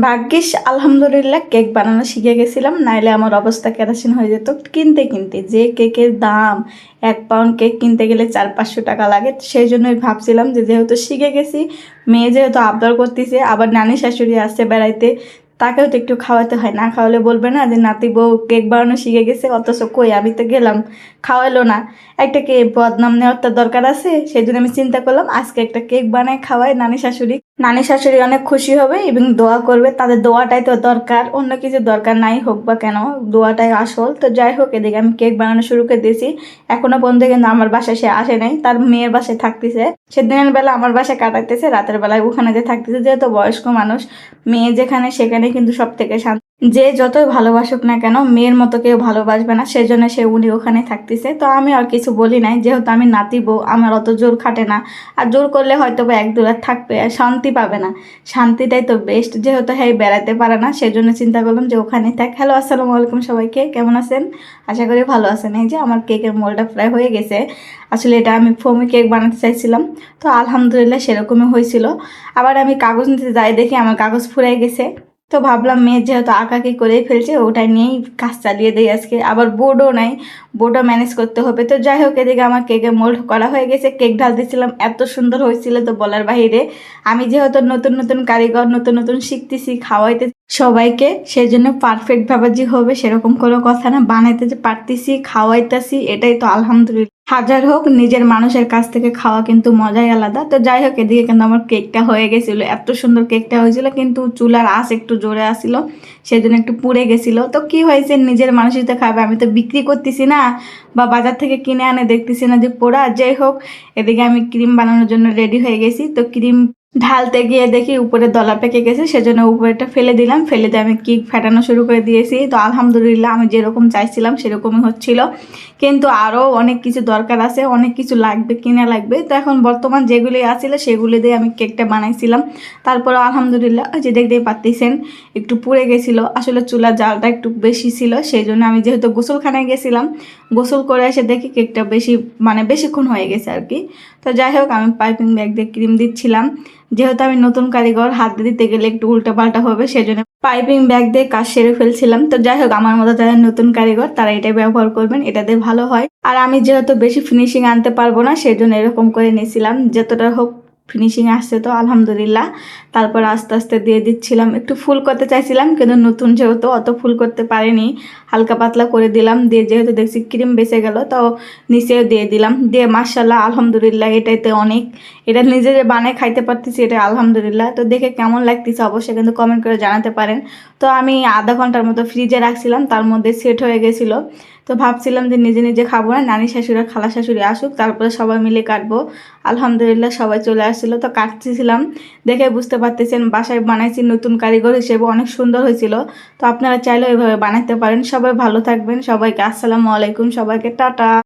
ভাগ্যিস আলহামদুলিল্লাহ কেক বানানো শিখে গেছিলাম, নাইলে আমার অবস্থা কেরোসিন হয়ে যেত। কিনতে কিনতে যে কেকের দাম, 1 পাউন্ড কেক কিনতে গেলে 400-500 টাকা লাগে। সেই জন্যই ভাবছিলাম যে যেহেতু শিখে গেছি, মেয়ে যেহেতু আবদার করতেছে, আবার নানি শাশুড়ি আসছে বেড়াইতে, তাকেও তো একটু খাওয়াতে হয়, না খাওয়ালে বলবে না যে নাতি বউ কেক বানানো শিখে গেছে, অথচ কই আমি তো গেলাম খাওয়ালো না। একটা কে বদনাম নেওয়ার তো দরকার আছে, সেই জন্য আমি চিন্তা করলাম আজকে একটা কেক বানাই খাওয়াই নানি শাশুড়ি। নানি শাশুড়ি অনেক খুশি হবে এবং দোয়া করবে, তাদের দোয়াটাই তো দরকার, অন্য কিছু দরকার নাই হোক বা কেন, দোয়াটাই আসল। তো যাই হোক, এদিকে আমি কেক বানানো শুরু করে দিয়েছি। এখনো পর্যন্ত কিন্তু আমার বাসায় সে আসে নাই, তার মেয়ের বাসায় থাকতেছে। সে দিনের বেলা আমার বাসায় কাটাইতেছে, রাতের বেলায় ওখানে যে থাকতেছে। যেহেতু বয়স্ক মানুষ, মেয়ে যেখানে সেখানে কিন্তু সব থেকে শান্তি। যে যতই ভালোবাসুক না কেন, মেয়ের মতো কেউ ভালোবাসবে না, সেজন্য উনি ওখানে থাকতেছে। তো আমি আর কিছু বলি নাই, যেহেতু আমি নাতি বউ, আমার অত জোর খাটে না। আর জোর করলে হয়তো বা 1-2 রাত থাকবে আর শান্তি পাবে না। শান্তিটাই তো বেস্ট। যেহেতু হ্যাঁ বেড়াতে পারে না, সেজন্য চিন্তা করলাম যে ওখানে থাক। হ্যালো, আসসালামু আলাইকুম সবাইকে, কেমন আছেন? আশা করি ভালো আছেন। এই যে আমার কেকের মোলটা প্রায় হয়ে গেছে। আসলে এটা আমি ফোমি কেক বানাতে চাইছিলাম, তো আলহামদুলিল্লাহ সেরকমই হয়েছিল। আবার আমি কাগজ নিতে যাই, দেখি আমার কাগজ ফুরাই গেছে। তো ভাবলাম মেয়ে যেহেতু আঁকাকি করেই ফেলছে, ওটাই নিয়েই কাজ চালিয়ে দেয় আজকে। আবার বোর্ডও নাই, বোর্ডও ম্যানেজ করতে হবে। তো যাই হোক, এদিকে আমার কেকের মোল্ড করা হয়ে গেছে, কেক ঢাল দিয়েছিলাম, এত সুন্দর হয়েছিল তো বলার বাহিরে। আমি যেহেতু নতুন নতুন কারিগর, নতুন নতুন শিখতেছি, খাওয়াইতে সবাইকে, সেই জন্য পারফেক্ট ভাবে যে হবে সেরকম কোনো কথা না। বানাইতে যে পারতেছি, খাওয়াইতেছি, এটাই তো আলহামদুলিল্লাহ। হাজার হোক, নিজের মানুষের কাছ থেকে খাওয়া কিন্তু মজাই আলাদা। তো যাই হোক, এদিকে কিন্তু আমার কেকটা হয়ে গেছিল, এত সুন্দর কেকটা হয়েছিল, কিন্তু চুলার আঁচ একটু জোরে আসছিল, সেজন্য একটু পুড়ে গেছিল। তো কি হয়েছে, নিজের মানুষই তো খাবে, আমি তো বিক্রি করতেছি না বা বাজার থেকে কিনে আনে দেখতেছি না যে পোড়া। যাই হোক, এদিকে আমি ক্রিম বানানোর জন্য রেডি হয়ে গেছি। তো ক্রিম ঢালতে গিয়ে দেখি উপরে দলা পেকে গেছে, সেজন্য উপরেটা ফেলে দিলাম। ফেলে দিয়ে আমি কেক ফাটানো শুরু করে দিয়েছি। তো আলহামদুলিল্লাহ আমি যেরকম চাইছিলাম সেরকমই হচ্ছিল, কিন্তু আরও অনেক কিছু দরকার আছে, অনেক কিছু লাগবে, কিনা লাগবে। তো এখন বর্তমান যেগুলি আছিল সেগুলি দিয়ে আমি কেকটা বানাইছিলাম। তারপরে আলহামদুলিল্লাহ যে দেখতেই পাচ্ছেন একটু পুড়ে গেছিল, আসলে চুলার জালটা একটু বেশি ছিল, সেই জন্য আমি যেহেতু গোসলখানায় গেছিলাম, গোসল করে এসে দেখি কেকটা বেশিক্ষণ হয়ে গেছে আর কি। তো যাই হোক, আমি পাইপিং ব্যাগ দিয়ে ক্রিম দিচ্ছিলাম। যেহেতু আমি নতুন কারিগর, হাত দিতে গেলে একটু উল্টাপাল্টা হবে, সেজন্য পাইপিং ব্যাগ দিয়ে কাজ সেরে ফেলছিলাম। তো যাই হোক, আমার মতো যারা নতুন কারিগর তারা এটাই ব্যবহার করবেন, এটাতে ভালো হয়। আর আমি যেহেতু বেশি ফিনিশিং আনতে পারবো না, সেজন্য এরকম করে নিয়েছিলাম, যতটা হোক ফিনিশিং আসছে তো আলহামদুলিল্লাহ। তারপর আস্তে আস্তে দিয়ে দিচ্ছিলাম, একটু ফুল করতে চাইছিলাম, কিন্তু নতুন যেহেতু অত ফুল করতে পারিনি, হালকা পাতলা করে দিলাম। দিয়ে যেহেতু দেখছি ক্রিম বেঁচে গেল, তো নিচেও দিয়ে দিলাম। দিয়ে মাশাআল্লাহ আলহামদুলিল্লাহ, এটাইতে অনেক। এটা নিজে যে বানায় খাইতে পারতেছি, এটা আলহামদুলিল্লাহ। তো দেখে কেমন লাগতেছে অবশ্যই কিন্তু কমেন্ট করে জানাতে পারেন। তো আমি আধা ঘন্টার মতো ফ্রিজে রাখছিলাম, তার মধ্যে সেট হয়ে গেছিলো। তো ভাবছিলাম যে নিজে নিজে খাবো না, নানি শাশুড়ি খালা শাশুড়ি আসুক, তারপরে সবাই মিলে কাটবো। আলহামদুলিল্লাহ সবাই চলে আসছিলো, তো কাটতেছিলাম। দেখে বুঝতে পারতেছেন বাসায় বানাইছি নতুন কারিগর হিসেবে, অনেক সুন্দর হয়েছিল। তো আপনারা চাইলেও এভাবে বানাতে পারেন। সবাই ভালো থাকবেন, সবাইকে আসসালামু আলাইকুম, সবাইকে টাটা।